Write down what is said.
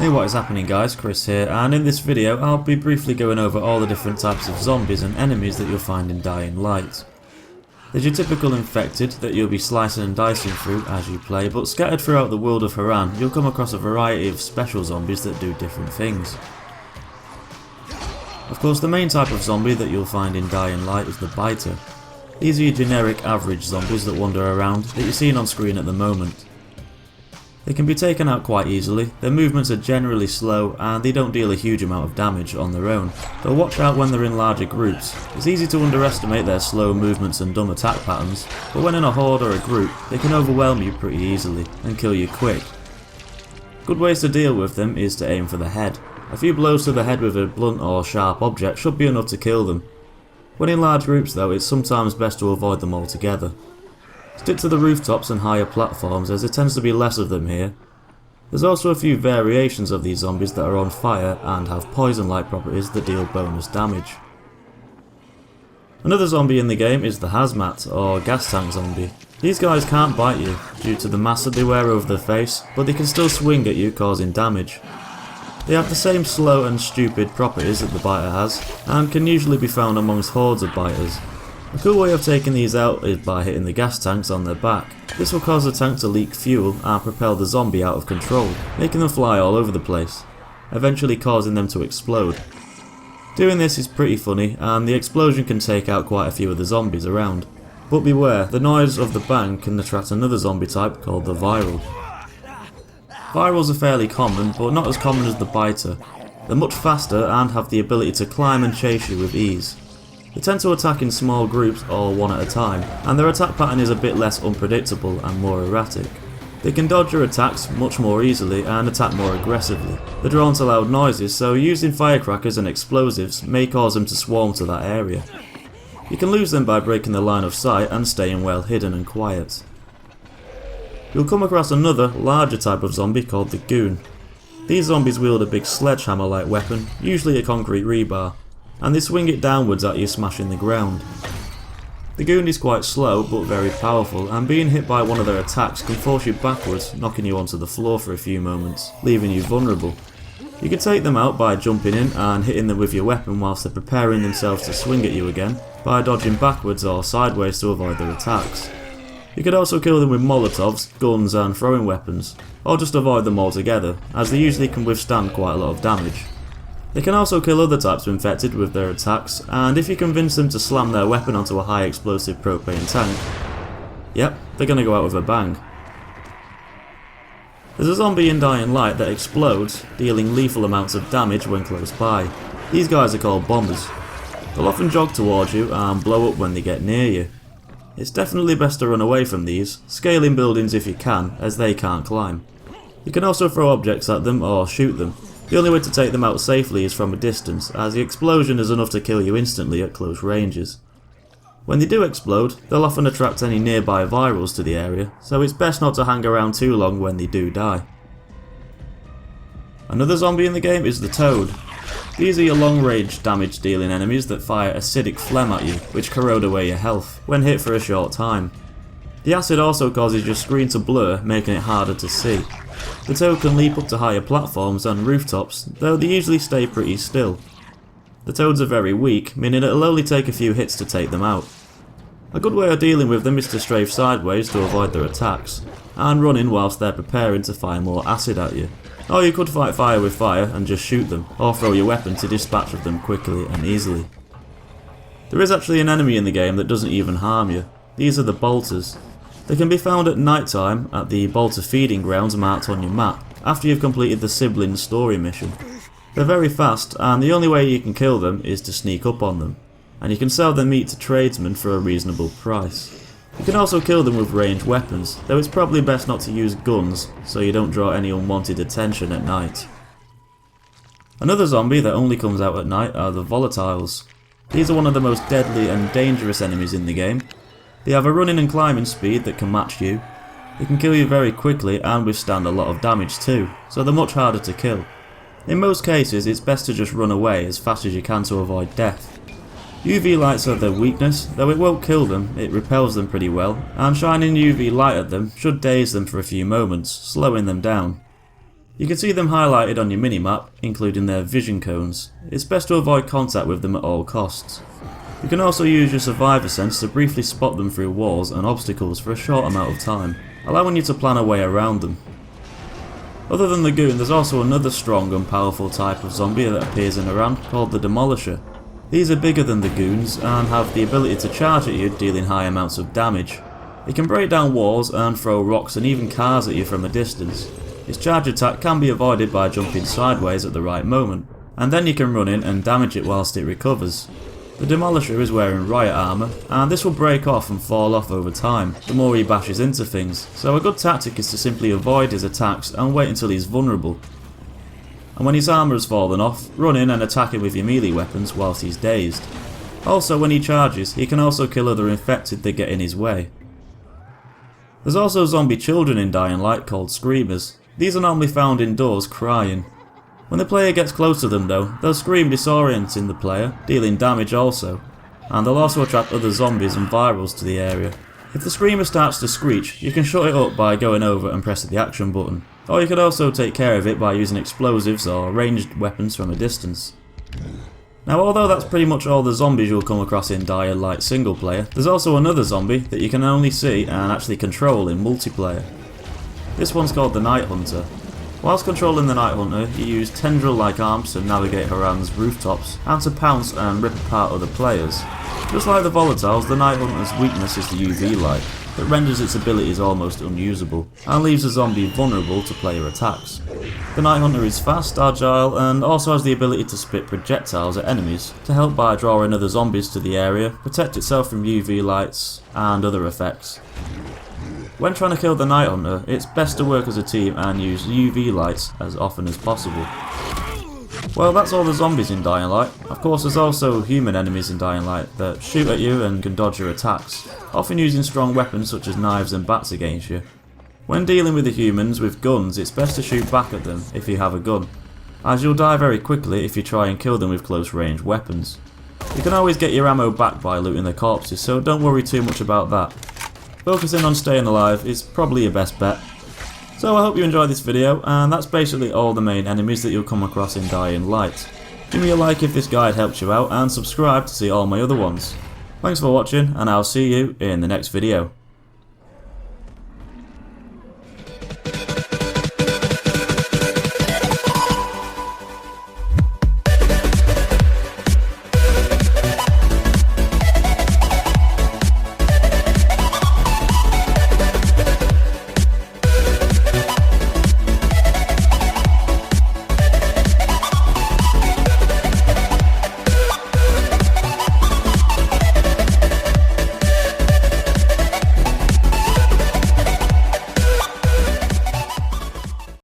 Hey, what is happening guys, Chris here, and in this video I'll be briefly going over all the different types of zombies and enemies that you'll find in Dying Light. There's your typical infected that you'll be slicing and dicing through as you play, but scattered throughout the world of Haran you'll come across a variety of special zombies that do different things. Of course, the main type of zombie that you'll find in Dying Light is the biter. These are your generic average zombies that wander around that you're seeing on screen at the moment. They can be taken out quite easily, their movements are generally slow and they don't deal a huge amount of damage on their own, though watch out when they're in larger groups. It's easy to underestimate their slow movements and dumb attack patterns, but when in a horde or a group they can overwhelm you pretty easily and kill you quick. Good ways to deal with them is to aim for the head. A few blows to the head with a blunt or sharp object should be enough to kill them. When in large groups though, it's sometimes best to avoid them altogether. Stick to the rooftops and higher platforms as there tends to be less of them here. There's also a few variations of these zombies that are on fire and have poison-like properties that deal bonus damage. Another zombie in the game is the hazmat or gas tank zombie. These guys can't bite you due to the mask that they wear over their face, but they can still swing at you causing damage. They have the same slow and stupid properties that the biter has and can usually be found amongst hordes of biters. A cool way of taking these out is by hitting the gas tanks on their back. This will cause the tank to leak fuel and propel the zombie out of control, making them fly all over the place, eventually causing them to explode. Doing this is pretty funny and the explosion can take out quite a few of the zombies around. But beware, the noise of the bang can attract another zombie type called the viral. Virals are fairly common, but not as common as the biter. They're much faster and have the ability to climb and chase you with ease. They tend to attack in small groups or one at a time, and their attack pattern is a bit less unpredictable and more erratic. They can dodge your attacks much more easily and attack more aggressively. They're drawn to loud noises, so using firecrackers and explosives may cause them to swarm to that area. You can lose them by breaking the line of sight and staying well hidden and quiet. You'll come across another, larger type of zombie called the goon. These zombies wield a big sledgehammer-like weapon, usually a concrete rebar, and they swing it downwards at you, smashing the ground. The goon is quite slow but very powerful, and being hit by one of their attacks can force you backwards, knocking you onto the floor for a few moments, leaving you vulnerable. You can take them out by jumping in and hitting them with your weapon whilst they're preparing themselves to swing at you again, by dodging backwards or sideways to avoid their attacks. You could also kill them with molotovs, guns and throwing weapons, or just avoid them altogether, as they usually can withstand quite a lot of damage. They can also kill other types of infected with their attacks, and if you convince them to slam their weapon onto a high explosive propane tank, yep, they're going to go out with a bang. There's a zombie in Dying Light that explodes, dealing lethal amounts of damage when close by. These guys are called bombers. They'll often jog towards you and blow up when they get near you. It's definitely best to run away from these, scaling buildings if you can, as they can't climb. You can also throw objects at them or shoot them. The only way to take them out safely is from a distance, as the explosion is enough to kill you instantly at close ranges. When they do explode, they'll often attract any nearby virals to the area, so it's best not to hang around too long when they do die. Another zombie in the game is the toad. These are your long-range damage dealing enemies that fire acidic phlegm at you, which corrode away your health, when hit for a short time. The acid also causes your screen to blur, making it harder to see. The toad can leap up to higher platforms and rooftops, though they usually stay pretty still. The toads are very weak, meaning it'll only take a few hits to take them out. A good way of dealing with them is to strafe sideways to avoid their attacks, and run in whilst they're preparing to fire more acid at you. Or you could fight fire with fire and just shoot them, or throw your weapon to dispatch of them quickly and easily. There is actually an enemy in the game that doesn't even harm you. These are the bolters. They can be found at night time at the bolter feeding grounds marked on your map, after you've completed the sibling story mission. They're very fast, and the only way you can kill them is to sneak up on them, and you can sell their meat to tradesmen for a reasonable price. You can also kill them with ranged weapons, though it's probably best not to use guns, so you don't draw any unwanted attention at night. Another zombie that only comes out at night are the volatiles. These are one of the most deadly and dangerous enemies in the game. They have a running and climbing speed that can match you. They can kill you very quickly and withstand a lot of damage too, so they're much harder to kill. In most cases it's best to just run away as fast as you can to avoid death. UV lights are their weakness, though it won't kill them, it repels them pretty well, and shining UV light at them should daze them for a few moments, slowing them down. You can see them highlighted on your minimap, including their vision cones. It's best to avoid contact with them at all costs. You can also use your survivor sense to briefly spot them through walls and obstacles for a short amount of time, allowing you to plan a way around them. Other than the goon, there's also another strong and powerful type of zombie that appears in a ramp called the Demolisher. These are bigger than the goons and have the ability to charge at you, dealing high amounts of damage. They can break down walls and throw rocks and even cars at you from a distance. Its charge attack can be avoided by jumping sideways at the right moment, and then you can run in and damage it whilst it recovers. The Demolisher is wearing riot armour, and this will break off and fall off over time, the more he bashes into things, so a good tactic is to simply avoid his attacks and wait until he's vulnerable. And when his armour has fallen off, run in and attack him with your melee weapons whilst he's dazed. Also, when he charges, he can also kill other infected that get in his way. There's also zombie children in Dying Light called Screamers. These are normally found indoors crying. When the player gets close to them though, they'll scream, disorienting the player, dealing damage also, and they'll also attract other zombies and virals to the area. If the screamer starts to screech, you can shut it up by going over and pressing the action button, or you could also take care of it by using explosives or ranged weapons from a distance. Now, although that's pretty much all the zombies you'll come across in Dying Light single player, there's also another zombie that you can only see and actually control in multiplayer. This one's called the Night Hunter. Whilst controlling the Night Hunter, you use tendril-like arms to navigate Haran's rooftops and to pounce and rip apart other players. Just like the Volatiles, the Night Hunter's weakness is the UV light, that renders its abilities almost unusable, and leaves the zombie vulnerable to player attacks. The Night Hunter is fast, agile, and also has the ability to spit projectiles at enemies, to help by drawing other zombies to the area, protect itself from UV lights, and other effects. When trying to kill the Night Hunter, it's best to work as a team and use UV lights as often as possible. Well, that's all the zombies in Dying Light. Of course, there's also human enemies in Dying Light that shoot at you and can dodge your attacks, often using strong weapons such as knives and bats against you. When dealing with the humans with guns, it's best to shoot back at them if you have a gun, as you'll die very quickly if you try and kill them with close range weapons. You can always get your ammo back by looting their corpses, so don't worry too much about that. Focusing on staying alive is probably your best bet. So I hope you enjoyed this video, and that's basically all the main enemies that you'll come across in Dying Light. Give me a like if this guide helped you out, and subscribe to see all my other ones. Thanks for watching, and I'll see you in the next video.